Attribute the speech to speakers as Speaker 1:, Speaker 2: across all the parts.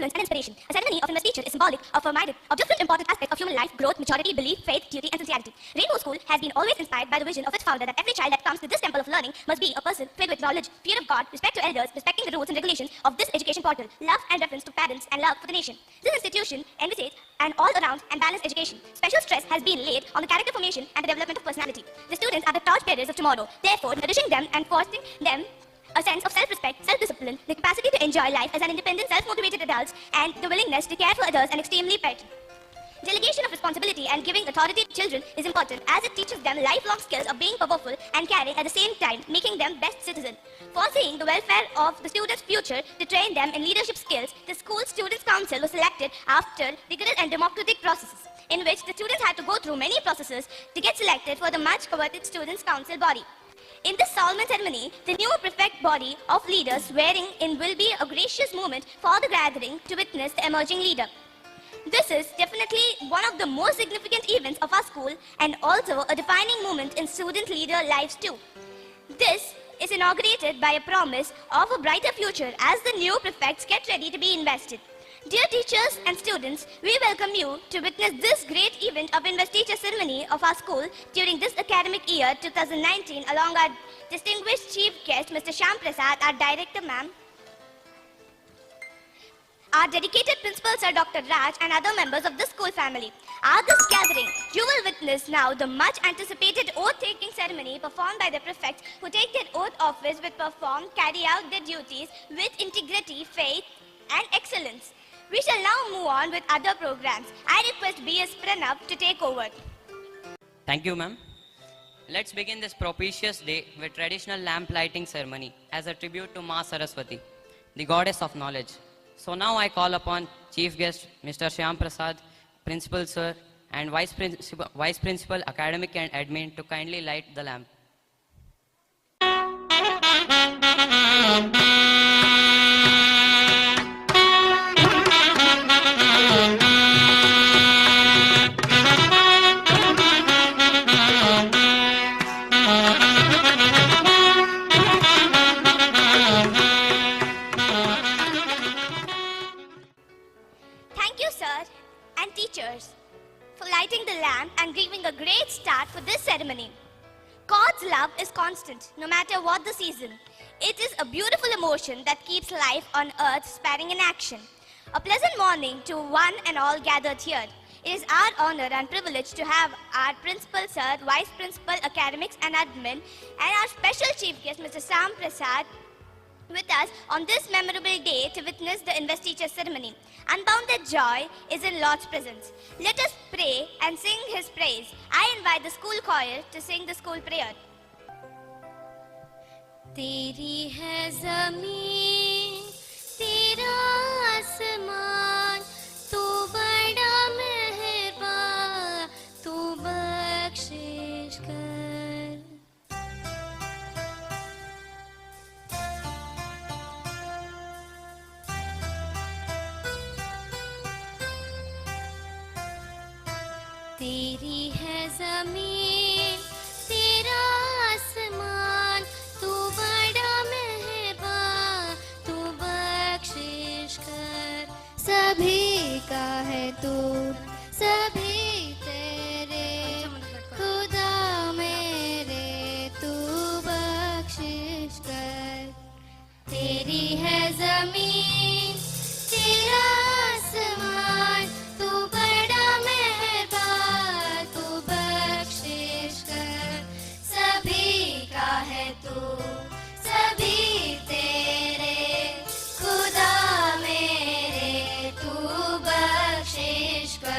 Speaker 1: influence and inspiration. A ceremony of investiture is symbolic of a myriad of different important aspects of human life, growth, maturity, belief, faith, duty, and sincerity. Rainbow School has been always inspired by the vision of its founder that every child that comes to this temple of learning must be a person filled with knowledge, fear of God, respect to elders, respecting the rules and regulations of this education portal, love and reverence to parents, and love for the nation. This institution envisages an all-around and balanced education. Special stress has been laid on the character formation and the development of personality. The students are the torchbearers of tomorrow. Therefore, nourishing them and fostering them a sense of self-respect, self-discipline, the capacity to enjoy life as an independent, self-motivated adults, and the willingness to care for others and extremely pet. Delegation of responsibility and giving authority to children is important as it teaches them lifelong skills of being powerful and caring at the same time, making them best citizens. Foreseeing the welfare of the students' future to train them in leadership skills, the school students' council was selected after rigorous and democratic processes, in which the students had to go through many processes to get selected for the much coveted students' council body. In this solemn ceremony, the new prefect body of leaders swearing in will be a gracious moment for the gathering to witness the emerging leader. This is definitely one of the most significant events of our school and also a defining moment in student leader lives too. This is inaugurated by a promise of a brighter future as the new prefects get ready to be invested. Dear teachers and students, we welcome you to witness this great event of investiture ceremony of our school during this academic year 2019 along our distinguished chief guest Mr. Shyam Prasad, our director ma'am, our dedicated principal Sir Dr. Raj and other members of the school family. At this gathering, you will witness now the much anticipated oath-taking ceremony performed by the prefects who take their oath office with carry out their duties with integrity, faith and excellence. We shall now move on with other programs. I request B.S. Pranav to take over.
Speaker 2: Thank you, ma'am. Let's begin this propitious day with traditional lamp lighting ceremony as a tribute to Ma Saraswati, the goddess of knowledge. So now I call upon Chief Guest Mr. Shyam Prasad, Principal Sir, and Vice Principal Academic and Admin to kindly light the lamp.
Speaker 1: For lighting the lamp and giving a great start for this ceremony. God's love is constant, no matter what the season. It is a beautiful emotion that keeps life on earth sparring in action. A pleasant morning to one and all gathered here. It is our honor and privilege to have our Principal Sir, Vice Principal Academics and Admin, and our special Chief Guest, Mr. Shyam Prasad, with us on this memorable day to witness the investiture ceremony. Unbounded joy is in Lord's presence. Let us pray and sing His praise. I invite the school choir to sing the school prayer. तेरी है ज़मीन, तेरा आसमान, तू बड़ा मेहरबान, तू बख्शिश कर. तेरी है ज़मीन, तेरा आसमान, तू बड़ा मेहरबान, तू बख्शिश कर. सभी का है तू, सभी तेरे, खुदा मेरे, तू बख्शिश कर. तेरी है ज़मीन, तेरा आसमान, तू बड़ा मेहरबान, तू बख्शिश कर. सभी का है तू, सभी तेरे, खुदा मेरे, तू बख्शिश कर.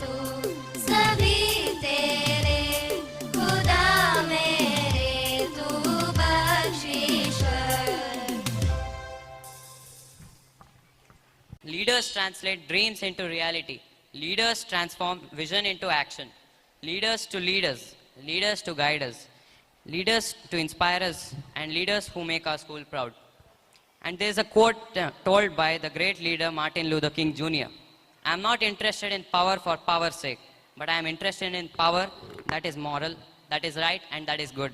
Speaker 1: तू सभी तेरे खुदा मेरे तू बख्शीश्वर.
Speaker 2: Leaders translate dreams into reality. Leaders transform vision into action. Leaders to leaders. Leaders to guide us. Leaders to inspire us. And leaders who make our school proud. And there's a quote told by the great leader Martin Luther King Jr. I'm not interested in power for power's sake, but I am interested in power that is moral, that is right, and that is good.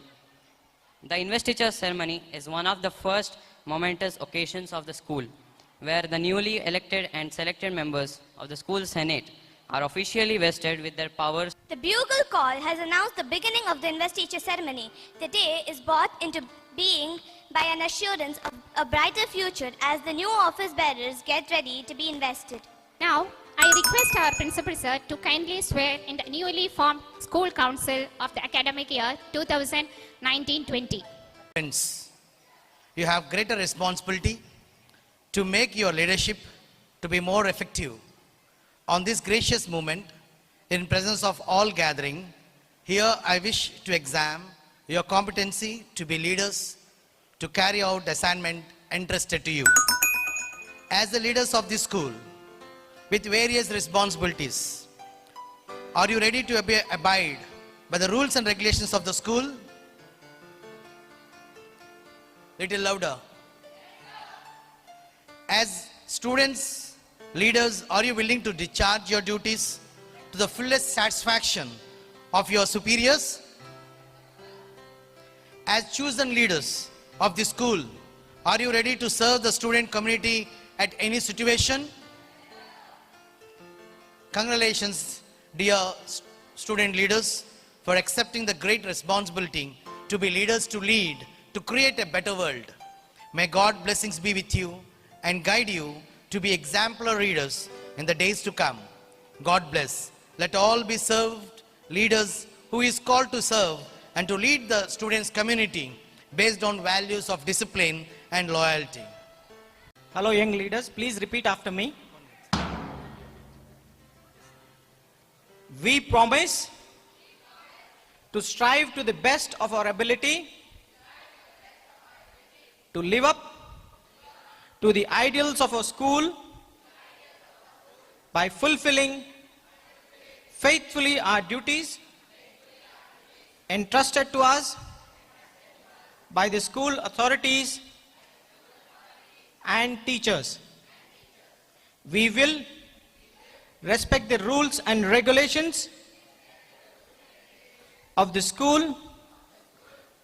Speaker 2: The investiture ceremony is one of the first momentous occasions of the school, where the newly elected and selected members of the school senate are officially vested with their powers.
Speaker 1: The bugle call has announced the beginning of the investiture ceremony. The day is brought into being by an assurance of a brighter future as the new office bearers get ready to be invested.
Speaker 3: Now, I request our principal sir to kindly swear in the newly formed school council of the academic year 2019-20.
Speaker 4: Friends, you have greater responsibility to make your leadership to be more effective. On this gracious moment, in presence of all gathering, here I wish to examine your competency to be leaders, to carry out the assignment entrusted to you. As the leaders of this school, with various responsibilities, are you ready to abide by the rules and regulations of the school? Little louder. As students, leaders, are you willing to discharge your duties to the fullest satisfaction of your superiors? As chosen leaders of the school, are you ready to serve the student community at any situation? Congratulations, dear student leaders, for accepting the great responsibility to be leaders to lead, to create a better world. May God blessings be with you and guide you to be exemplar readers in the days to come. God bless. Let all be served leaders who is called to serve and to lead the students' community based on values of discipline and loyalty.
Speaker 5: Hello, young leaders. Please repeat after me. We promise to strive to the best of our ability to live up to the ideals of our school by fulfilling faithfully our duties entrusted to us by the school authorities and teachers. We will respect the rules and regulations of the school,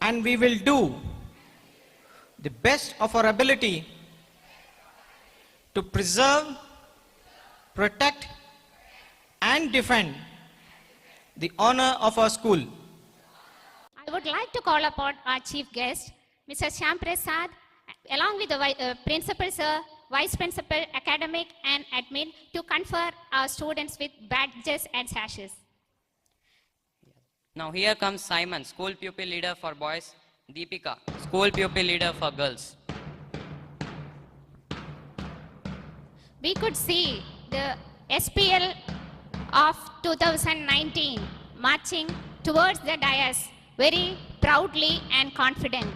Speaker 5: and we will do the best of our ability to preserve, protect, and defend the honor of our school.
Speaker 3: I would like to call upon our chief guest, Mr. Shyam Prasad, along with the principal sir, vice principal, academic, and admin, to confer our students with badges and sashes.
Speaker 2: Now here comes Simon, school pupil leader for boys, Deepika, school pupil leader for girls.
Speaker 3: We could see the SPL of 2019 marching towards the dais very proudly and confident.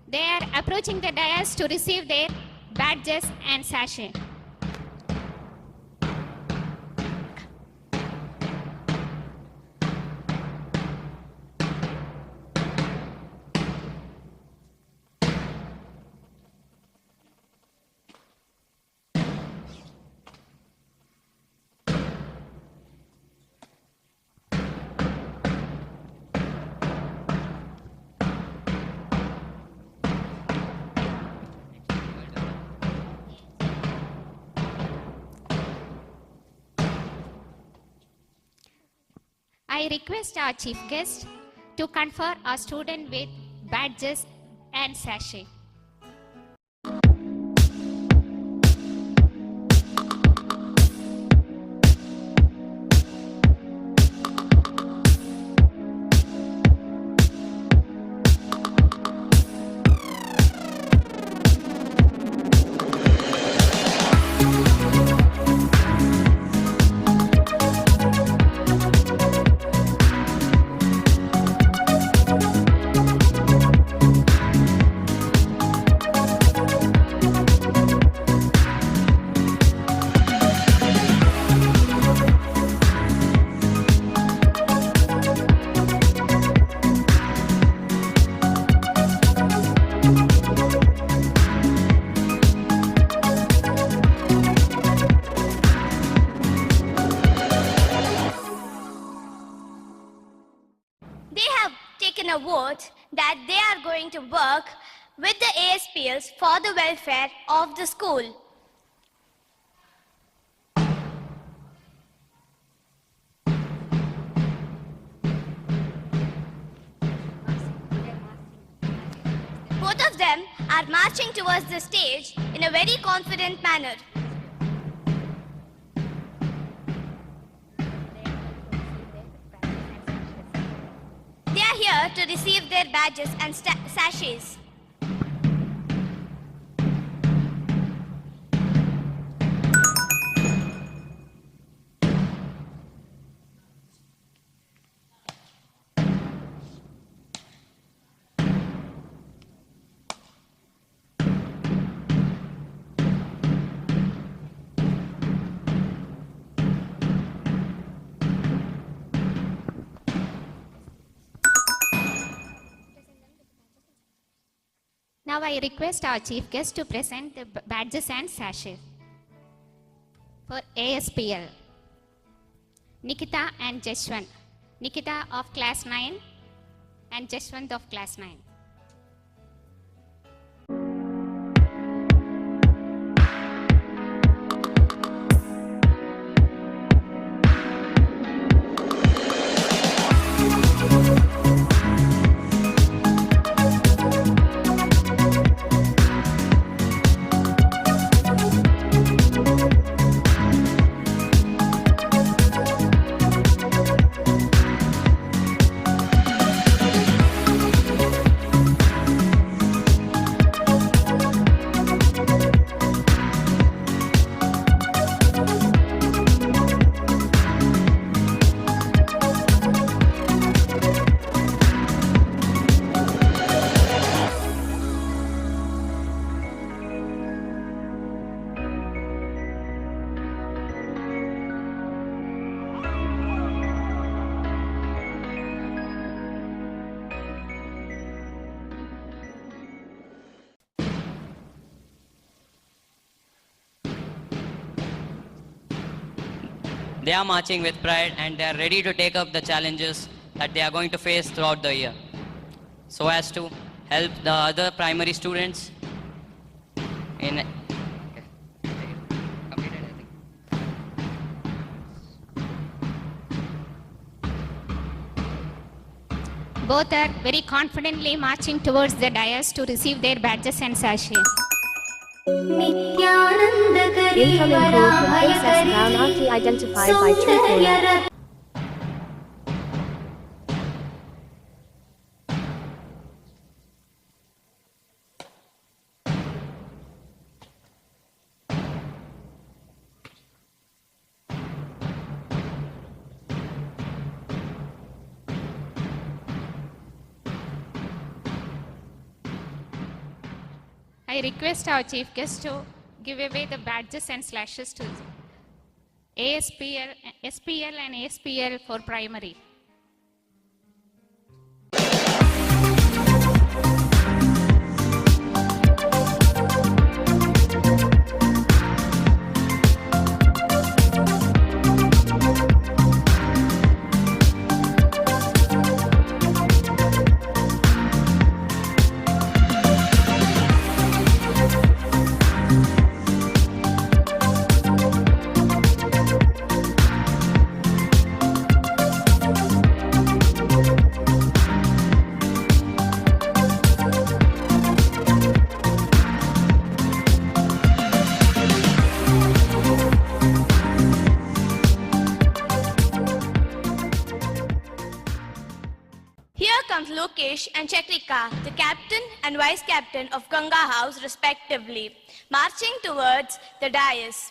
Speaker 3: They are approaching the dais to receive their badges and sachet. I request our chief guest to confer our student with badges and sachet.
Speaker 1: taken a vote that they are going to work with the ASPLs for the welfare of the school. Both of them are marching towards the stage in a very confident manner. They are here to receive their badges and sashes.
Speaker 3: Now I request our chief guest to present the badges and sashes for ASPL. Nikita and Jashwant. Nikita of class 9 and Jashwant of class 9.
Speaker 2: They are marching with pride and they are ready to take up the challenges that they are going to face throughout the year, so as to help the other primary students in.
Speaker 3: Both are very confidently marching towards the dais to receive their badges and sashes.
Speaker 6: Incoming call from Princess Dhanalakshmi identified by true caller.
Speaker 3: I request our chief guest to give away the badges and slashes to ASPL, SPL and ASPL for primary.
Speaker 1: Lokesh and Chakrika, the captain and vice captain of Ganga House respectively, marching towards the dais.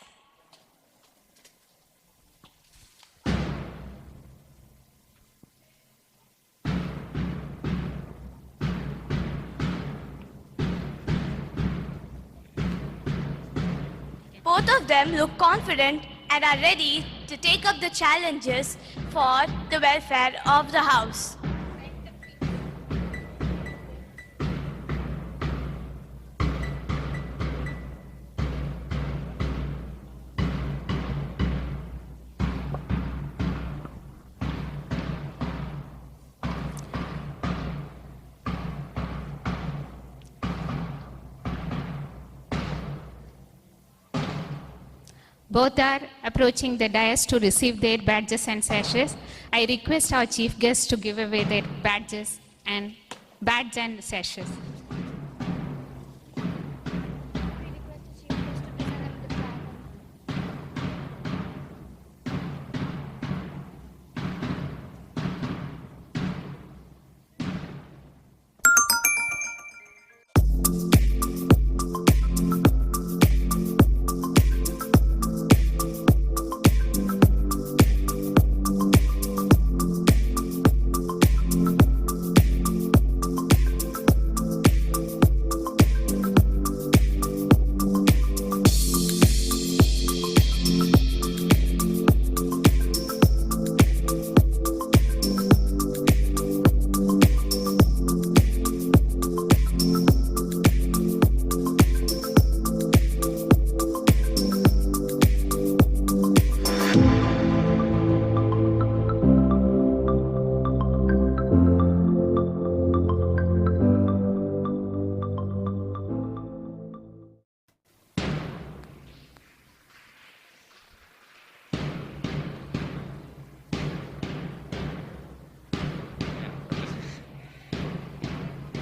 Speaker 1: Both of them look confident and are ready to take up the challenges for the welfare of the house.
Speaker 3: Both are approaching the dais to receive their badges and sashes. I request our chief guests to give away their badge and sashes.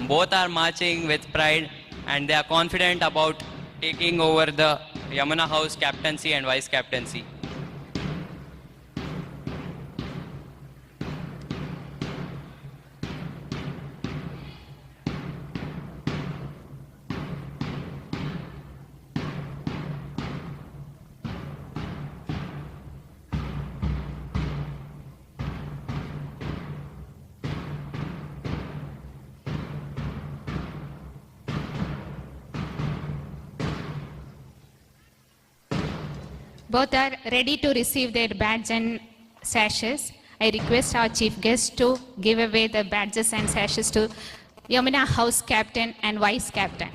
Speaker 2: Both are marching with pride and they are confident about taking over the Yamuna House captaincy and vice captaincy.
Speaker 3: Both are ready to receive their badge and sashes. I request our chief guests to give away the badges and sashes to Yamuna House Captain and Vice Captain.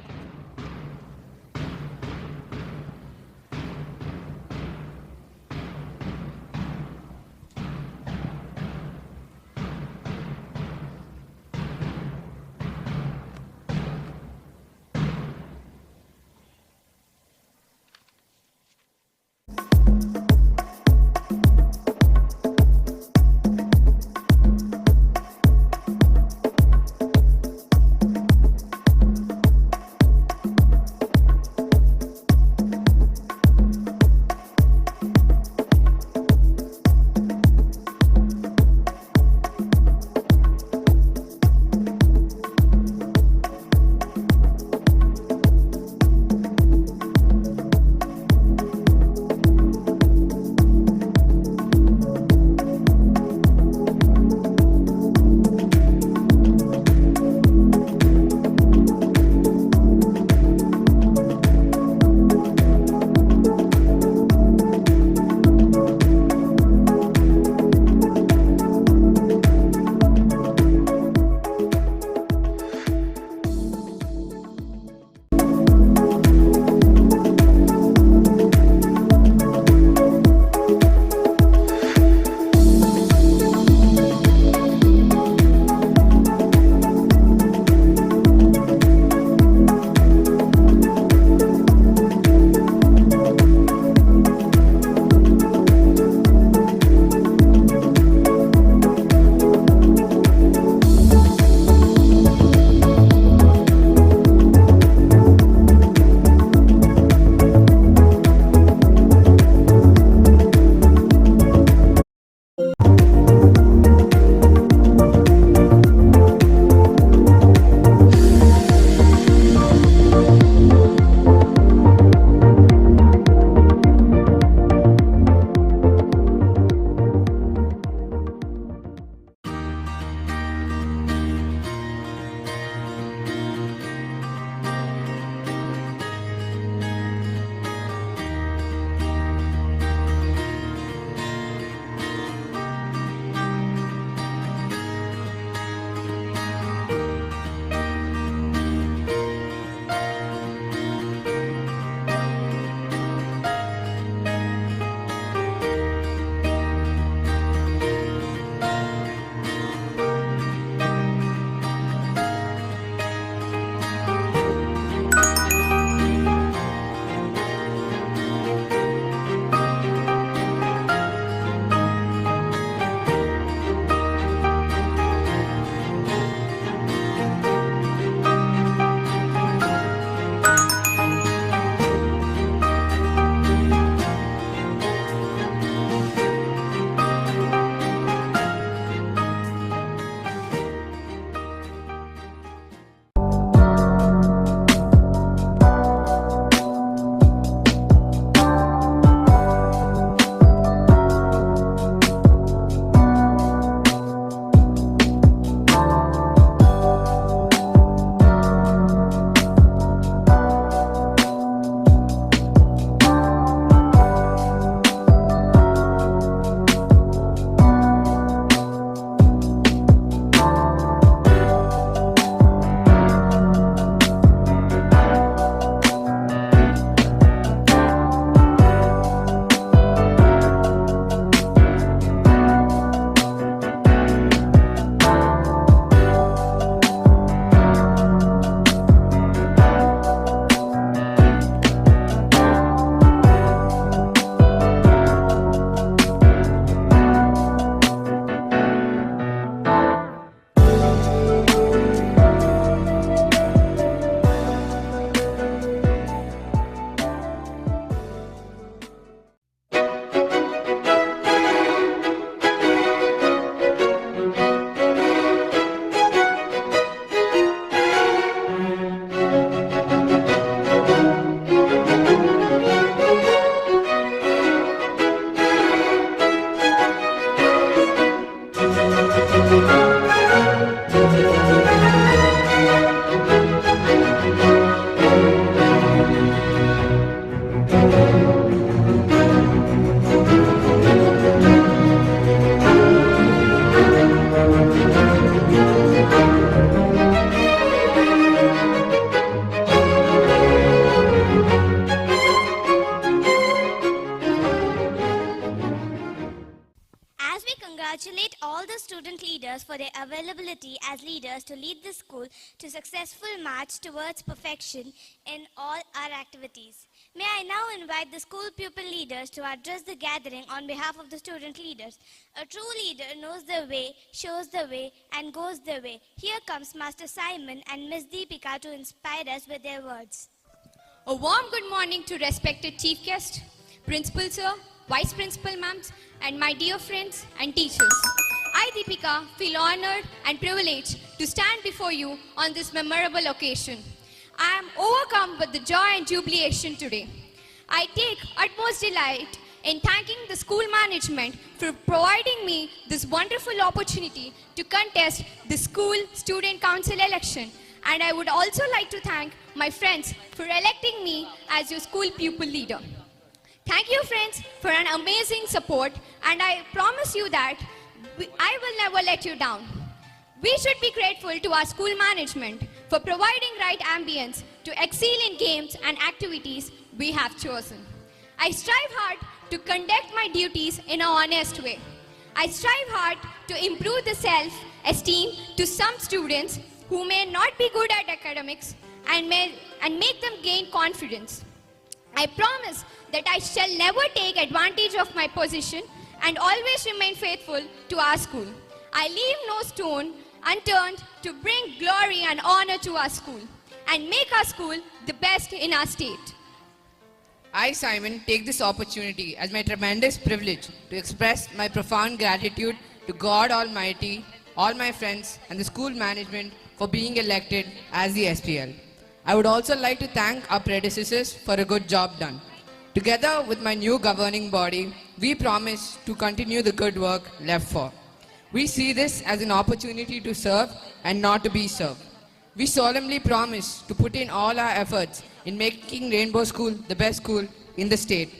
Speaker 1: As we congratulate all the student leaders for their availability as leaders to lead the school to successful march towards perfection in all our activities, may I now invite the school pupil leaders to address the gathering on behalf of the student leaders. A true leader knows the way, shows the way, and goes the way. Here comes Master Simon and Miss Deepika to inspire us with their words.
Speaker 7: A warm good morning to respected chief guest, principal sir, vice principal ma'ams, and my dear friends and teachers. I, Deepika, feel honored and privileged to stand before you on this memorable occasion. I am overcome with the joy and jubilation today. I take utmost delight in thanking the school management for providing me this wonderful opportunity to contest the school student council election. And I would also like to thank my friends for electing me as your school pupil leader. Thank you, friends, for an amazing support, and I promise you that I will never let you down. We should be grateful to our school management for providing right ambience to excel in games and activities we have chosen. I strive hard to conduct my duties in an honest way. I strive hard to improve the self-esteem to some students who may not be good at academics and make them gain confidence. I promise that I shall never take advantage of my position and always remain faithful to our school. I leave no stone unturned to bring glory and honor to our school and make our school the best in our state.
Speaker 8: I, Simon, take this opportunity as my tremendous privilege to express my profound gratitude to God Almighty, all my friends, and the school management for being elected as the SPL. I would also like to thank our predecessors for a good job done. Together with my new governing body, we promise to continue the good work left for. We see this as an opportunity to serve and not to be served. We solemnly promise to put in all our efforts in making Rainbow School the best school in the state.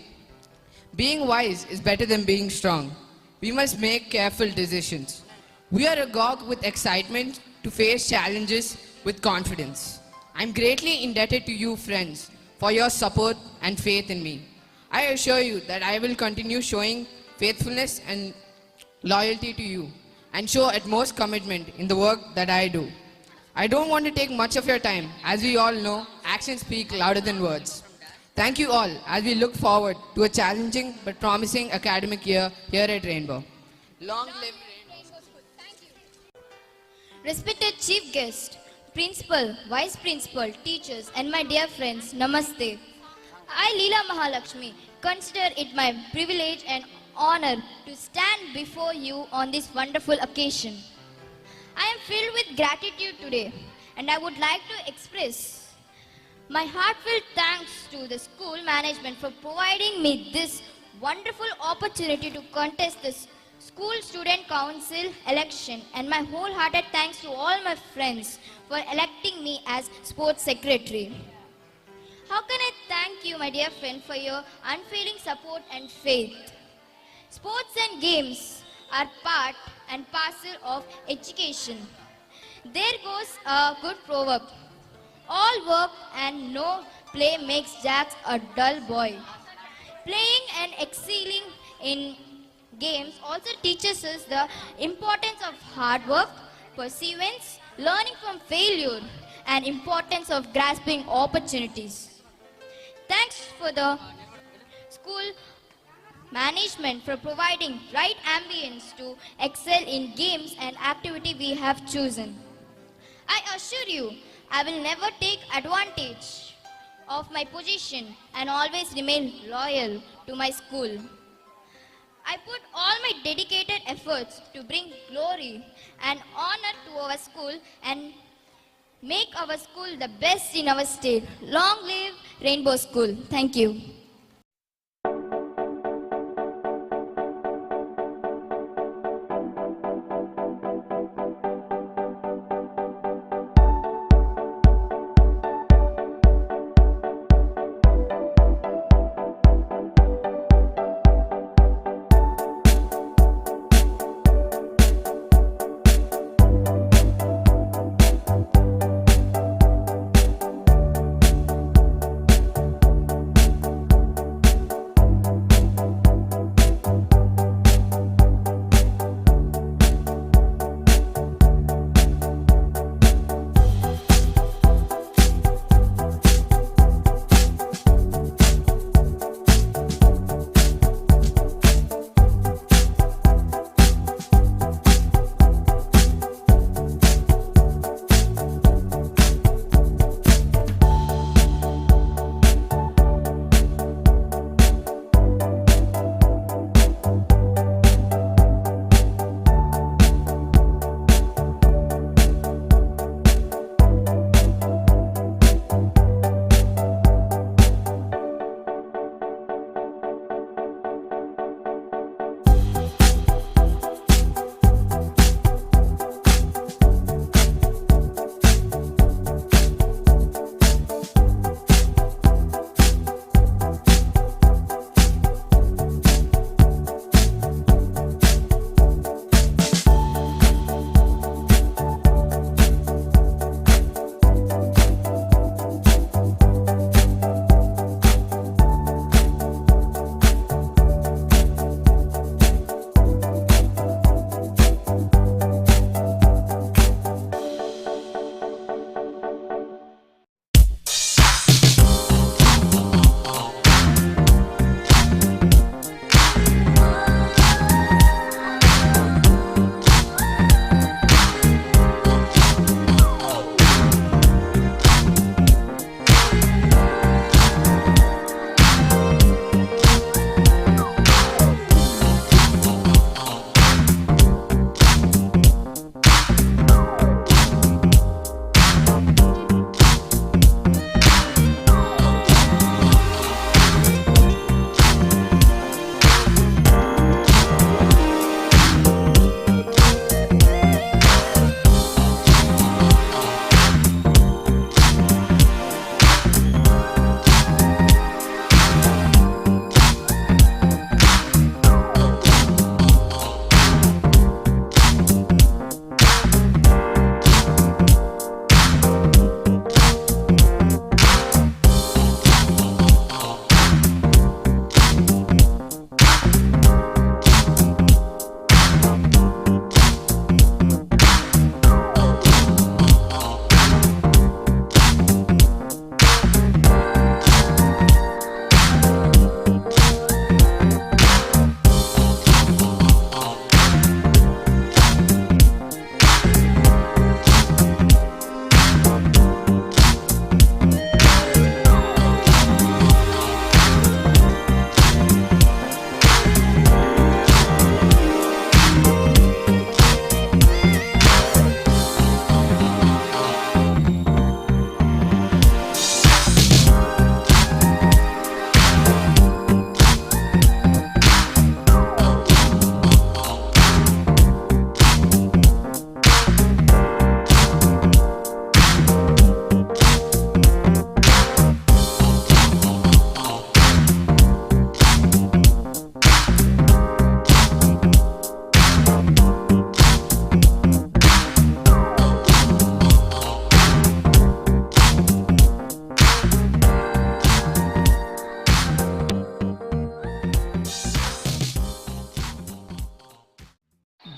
Speaker 8: Being wise is better than being strong. We must make careful decisions. We are agog with excitement to face challenges with confidence. I'm greatly indebted to you, friends, for your support and faith in me. I assure you that I will continue showing faithfulness and loyalty to you and show utmost commitment in the work that I do. I don't want to take much of your time. As we all know, actions speak louder than words. Thank you all as we look forward to a challenging but promising academic year here at Rainbow. Long live Rainbow School. Thank you.
Speaker 9: Respected chief guest, principal, vice principal, teachers, and my dear friends, namaste. I, Leela Mahalakshmi, consider it my privilege and honor to stand before you on this wonderful occasion. I am filled with gratitude today, and I would like to express my heartfelt thanks to the school management for providing me this wonderful opportunity to contest this School Student Council election, and my wholehearted thanks to all my friends for electing me as Sports Secretary. How can I thank you, my dear friend, for your unfailing support and faith? Sports and games are part and parcel of education. There goes a good proverb. All work and no play makes Jack a dull boy. Playing and excelling in games also teaches us the importance of hard work, perseverance, learning from failure, and importance of grasping opportunities. Thanks for the school management for providing right ambience to excel in games and activity we have chosen. I assure you, I will never take advantage of my position and always remain loyal to my school. I put all my dedicated efforts to bring glory and honor to our school and make our school the best in our state. Long live Rainbow School. Thank you.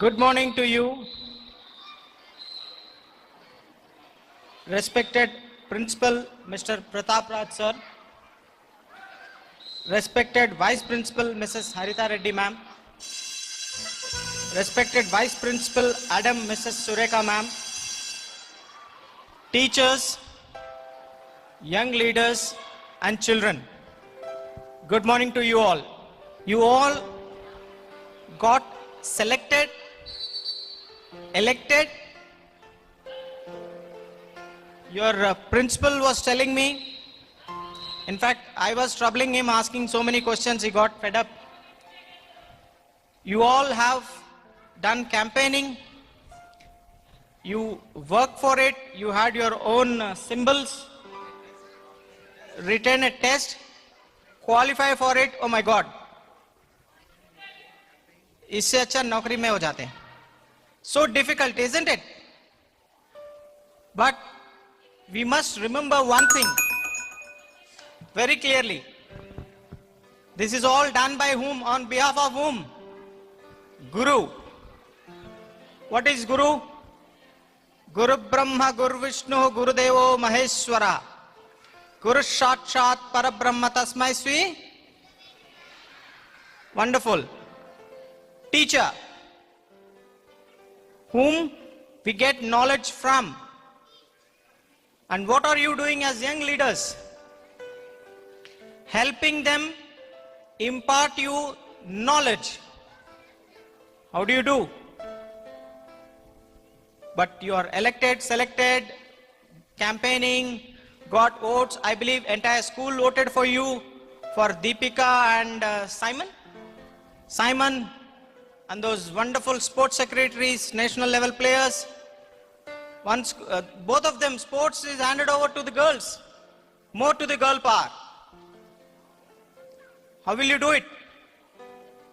Speaker 5: Good morning to you, respected Principal Mr. Pratap Raj sir, respected Vice Principal Mrs. Harita Reddy ma'am, respected Vice Principal Adam Mrs. Sureka ma'am, teachers, young leaders and children. Good morning to you all. You all got selected, elected. Your principal was telling me, in fact, I was troubling him asking so many questions, he got fed up. You all have done campaigning, you worked for it, you had your own symbols, written a test, qualify for it, oh my God. इससे अच्छा नौकरी में हो जाते हैं. So difficult, isn't it? But we must remember one thing very clearly. This is all done by whom? On behalf of whom? Guru. What is Guru? Guru Brahma, Guru Vishnu, Guru Devo Maheshwara. Guru Sakshat Parabrahma Tasmai Sri. Wonderful. Teacher, whom we get knowledge from. And what are you doing as young leaders? Helping them impart you knowledge. How do you do? But you are elected, selected, campaigning, got votes. I believe entire school voted for you, for Deepika and Simon. Simon and those wonderful sports secretaries, national level players. Once, both of them, sports is handed over to the girls, more to the girl power. How will you do it?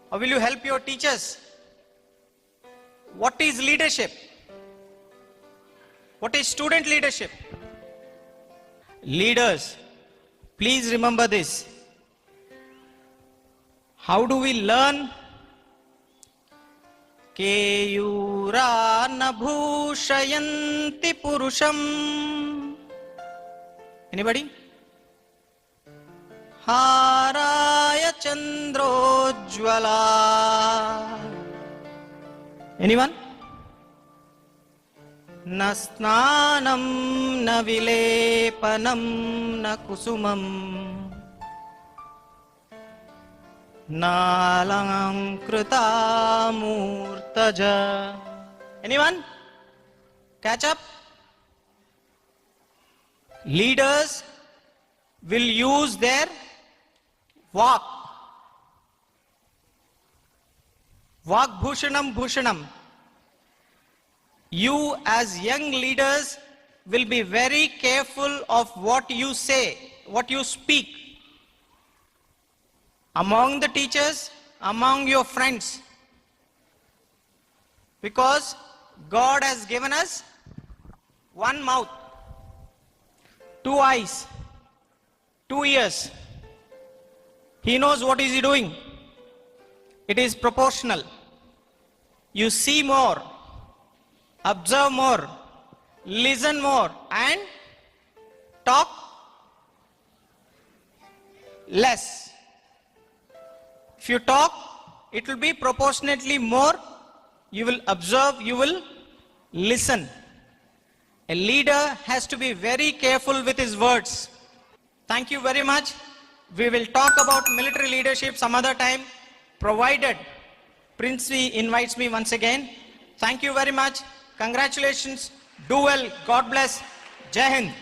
Speaker 5: How will you help your teachers? What is leadership? What is student leadership? Leaders, please remember this. How do we learn? Keyura nabhushayanti purusham. Anybody? Haraya chandrojvala. Anyone? Na snanam na vilepanam na kusumam. Nalankrita murtaja. Anyone? Catch up? Leaders will use their Vak. Vak bhushanam bhushanam. You as young leaders will be very careful of what you say, what you speak. Among the teachers, among your friends. Because God has given us one mouth, two eyes, 2 ears. He knows what is he doing. It is proportional. You see more, observe more, listen more, and talk less. If you talk, it will be proportionately more. You will observe, you will listen. A leader has to be very careful with his words. Thank you very much. We will talk about military leadership some other time, provided Princey invites me once again. Thank you very much. Congratulations. Do well. God bless. Jai Hind.